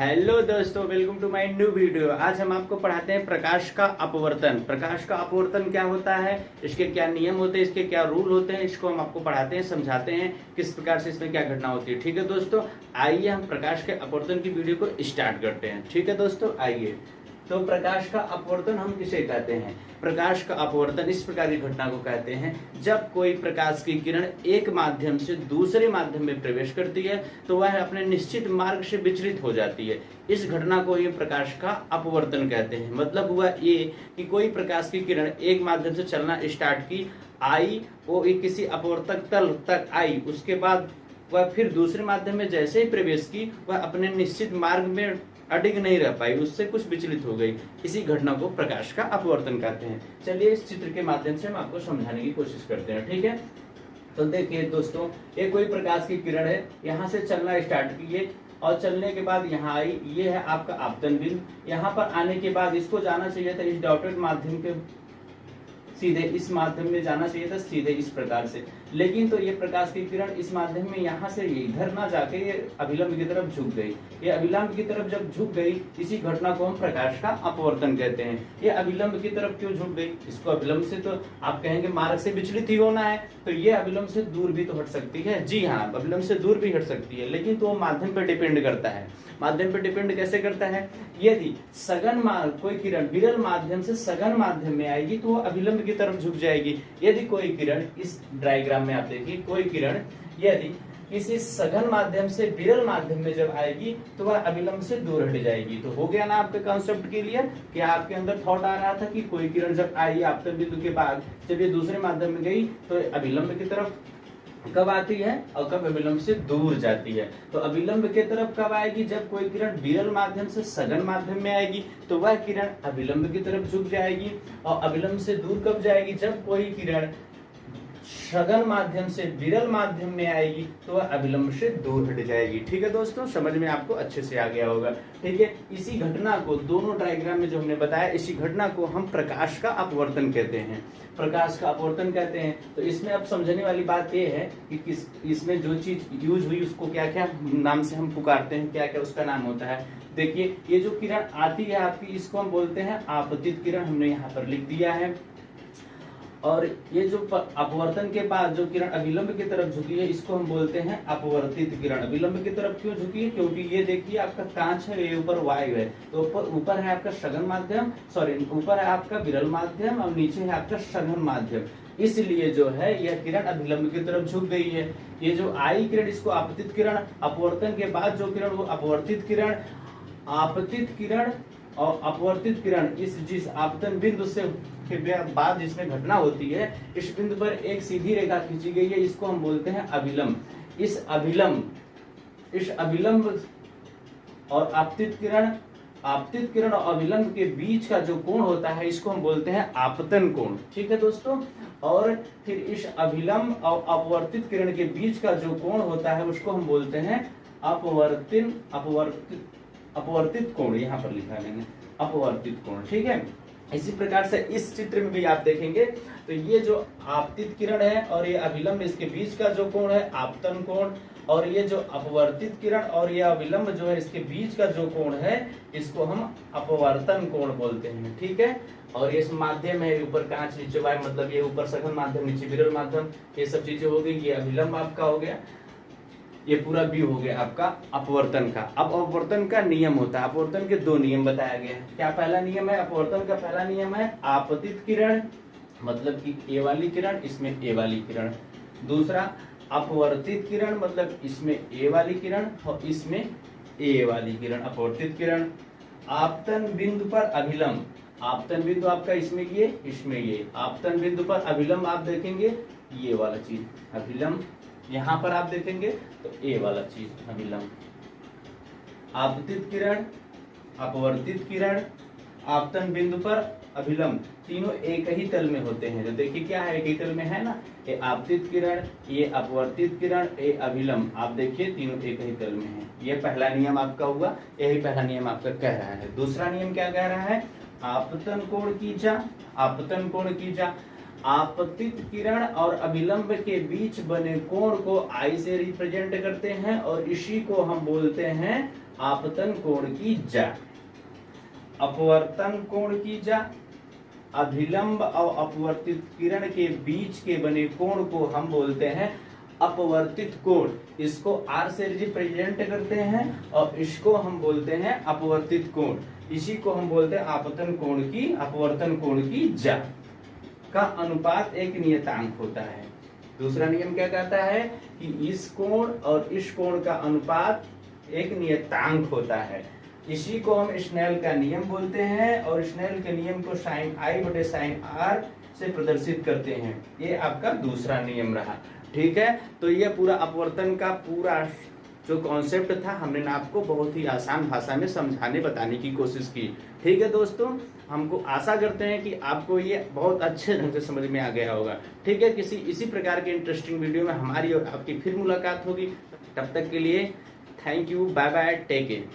Hello दोस्तों, welcome to my new video. आज हम आपको पढ़ाते हैं प्रकाश का अपवर्तन। प्रकाश का अपवर्तन क्या होता है, इसके क्या नियम होते हैं, इसके क्या रूल होते हैं, इसको हम आपको पढ़ाते हैं, समझाते हैं किस प्रकार से इसमें क्या घटना होती है। ठीक है दोस्तों, आइए हम प्रकाश के अपवर्तन की वीडियो को स्टार्ट करते हैं। ठीक है दोस्तों, आइए। तो प्रकाश का अपवर्तन हम किसे कहते हैं? प्रकाश का अपवर्तन इस प्रकार की घटना को कहते हैं जब कोई प्रकाश की किरण एक माध्यम से दूसरे माध्यम में प्रवेश करती है तो वह अपने निश्चित मार्ग से विचलित हो जाती है। इस घटना को ये प्रकाश का अपवर्तन कहते हैं। मतलब हुआ ये कि कोई प्रकाश की किरण एक माध्यम से चलना स्टार्ट की, आई, वो किसी अपवर्तक तल तक आई, उसके बाद वह फिर दूसरे माध्यम में जैसे ही प्रवेश की वह अपने निश्चित मार्ग में अडिग नहीं रह पाई, उससे कुछ विचलित हो गई। इसी घटना को प्रकाश का अपवर्तन कहते हैं। चलिए इस चित्र के माध्यम से हम आपको समझाने की कोशिश करते हैं। ठीक है, तो देखिए दोस्तों, ये कोई प्रकाश की किरण है, यहाँ से चलना स्टार्ट की और चलने के बाद यहाँ आई, ये है आपका आपतन बिंदु। यहाँ पर आने के बाद इसको जाना चाहिए था इस डॉटेड माध्यम के सीधे इस माध्यम में जाना चाहिए था, सीधे इस प्रकार से। लेकिन तो ये प्रकाश की किरण इस माध्यम में यहाँ से इधर ना जाके ये अभिलंब की तरफ झुक गई। ये अभिलंब की तरफ जब झुक गई, इसी घटना को हम प्रकाश का अपवर्तन कहते हैं। ये अभिलंब की तरफ क्यों झुक गई? इसको अभिलंब से तो आप कहेंगे मार्ग से विचलित ही होना है, तो ये अभिलंब से दूर भी तो हट सकती है। जी हाँ, अभिलंब से दूर भी हट सकती है, लेकिन तो वो माध्यम पर डिपेंड करता है। माध्यम पर डिपेंड कैसे करता है? यदि सघन कोई किरण विरल माध्यम से सघन माध्यम में आएगी तो वो अभिलंब की तरफ झुक जाएगी। यदि कोई किरण, इस डायग्राम में आप देखिए, कोई किरण यदि किसी सघन माध्यम से विरल माध्यम में जब आएगी तो वह अभिलंब से दूर हट जाएगी। तो हो गया ना आपके कॉन्सेप्ट क्लियर? कि आपके अंदर थॉट आ रहा था कि कोई किरण जब आई आपतन बिंदु के बाद जब ये दूसरे माध्यम में गई तो अभिलंब की तरफ कब आती है और कब अभिलंब से दूर जाती है। तो अभिलंब के तरफ कब आएगी? जब कोई किरण विरल माध्यम से सघन माध्यम में आएगी तो वह किरण अभिलंब की तरफ झुक जाएगी। और अभिलंब से दूर कब जाएगी? जब कोई किरण सघन माध्यम से विरल माध्यम में आएगी तो वह अभिलंब से दूर हट जाएगी। ठीक है दोस्तों, समझ में आपको अच्छे से आ गया होगा। ठीक है, इसी घटना को दोनों डायग्राम में जो हमने बताया, इसी घटना को हम प्रकाश का अपवर्तन कहते हैं। प्रकाश का अपवर्तन कहते हैं। तो इसमें अब समझने वाली बात यह है कि इसमें जो चीज यूज हुई उसको क्या क्या नाम से हम पुकारते हैं, क्या क्या उसका नाम होता है। देखिए, ये जो किरण आती है आपकी, इसको हम बोलते हैं आपतित किरण, हमने यहाँ पर लिख दिया है। और ये जो अपवर्तन के बाद जो किरण अभिलंब की तरफ झुकी है, इसको हम बोलते हैं अपवर्तित किरण। अभिलंब की तरफ क्यों झुकी है? क्योंकि ये देखिए आपका कांच है, ये ऊपर वायु है, तो ऊपर है आपका सघन माध्यम, ऊपर है आपका विरल माध्यम और नीचे है आपका सघन माध्यम। इसलिए जो है यह किरण अभिलंब की तरफ झुक गई है। ये जो आई किरण, इसको आपतित किरण, अपवर्तन के बाद जो किरण वो अपवर्तित किरण, आपतित किरण और अपवर्तित किरण, इस जिस आपतन बिंदु से के बाद जिसमें घटना होती है, इस बिंदु पर एक सीधी रेखा खींची गई है, इसको हम बोलते हैं अभिलंब। इस अभिलंब और आपतित किरण और अभिलंब के बीच का जो कोण होता है, इसको हम बोलते हैं आपतन कोण। ठीक है दोस्तों, और फिर इस अभिलंब और अपवर्तित किरण के बीच का जो कोण होता है उसको हम बोलते हैं अपवर्तित कोण। यहाँ पर लिखा है मैंने अपवर्तित कोण। ठीक है, इसी प्रकार से इस चित्र में भी आप देखेंगे तो ये जो आपतित किरण है और ये अभिलंब, इसके बीच का जो कोण है आपतन कोण, और ये जो अपवर्तित किरण और ये अभिलंब जो है इसके बीच का जो कोण है, इसको हम अपवर्तन कोण बोलते हैं। ठीक है, और ये माध्यम है, ऊपर कांच नीचे वायु, मतलब ये ऊपर सघन माध्यम नीचे विरल माध्यम, ये सब चीजें हो गई। ये अभिलंब आपका हो गया, ये पूरा व्यू हो गया आपका अपवर्तन का। अब अपवर्तन का नियम होता है, अपवर्तन के दो नियम बताया गया है। क्या पहला नियम है? अपवर्तन का पहला नियम है आपतित किरण, मतलब कि ए वाली किरण, इसमें ए वाली किरण। दूसरा अपवर्तित किरण, मतलब इसमें ए वाली किरण और इसमें ए वाली किरण, अपवर्तित किरण। आपतन बिंदु पर अभिलंब, आपतन बिंदु आपका इसमें ये, आपतन बिंदु पर अभिलंब आप देखेंगे ये वाला चीज अभिलंब, यहाँ पर आप देखेंगे तो ए वाला चीज अभिलंब। आपतित किरण, अपवर्तित किरण, आपतन बिंदु पर अभिलंब, तीनों एक ही तल में होते हैं। तो देखिए क्या है, एक ही तल में है ना, ये आपतित किरण, ये अपवर्तित किरण, ये अभिलंब, आप देखिए तीनों एक ही तल में है। ये पहला नियम आपका हुआ, यही पहला नियम आपका कह रहा है। दूसरा नियम क्या कह रहा है? आपतन कोण कीजा, आपतन कोण कीजा। आपतित किरण और अभिलंब के बीच बने कोण को आई से रिप्रेजेंट करते हैं और इसी को हम बोलते हैं आपतन कोण की जा, अपवर्तन कोण की जा, अभिलंब और अपवर्तित किरण के बीच के बने कोण को हम बोलते हैं अपवर्तित कोण। इसको R से रिप्रेजेंट करते हैं और इसको हम बोलते हैं अपवर्तित कोण। इसी को हम बोलते हैं आपतन कोण की, अपवर्तन कोण की जा का अनुपात एक नियतांक होता है। दूसरा नियम क्या कहता है कि इस कोण और इस कोण का अनुपात एक नियतांक होता है। इसी को हम स्नेल का नियम बोलते हैं और स्नेल के नियम को साइन आई बटे साइन आर से प्रदर्शित करते हैं। ये आपका दूसरा नियम रहा। ठीक है, तो ये पूरा अपवर्तन का पूरा जो कॉन्सेप्ट था हमने आपको बहुत ही आसान भाषा में समझाने बताने की कोशिश की। ठीक है दोस्तों, हमको आशा करते हैं कि आपको ये बहुत अच्छे ढंग से समझ में आ गया होगा। ठीक है, किसी इसी प्रकार के इंटरेस्टिंग वीडियो में हमारी और आपकी फिर मुलाकात होगी। तब तक के लिए thank you, bye bye, take care.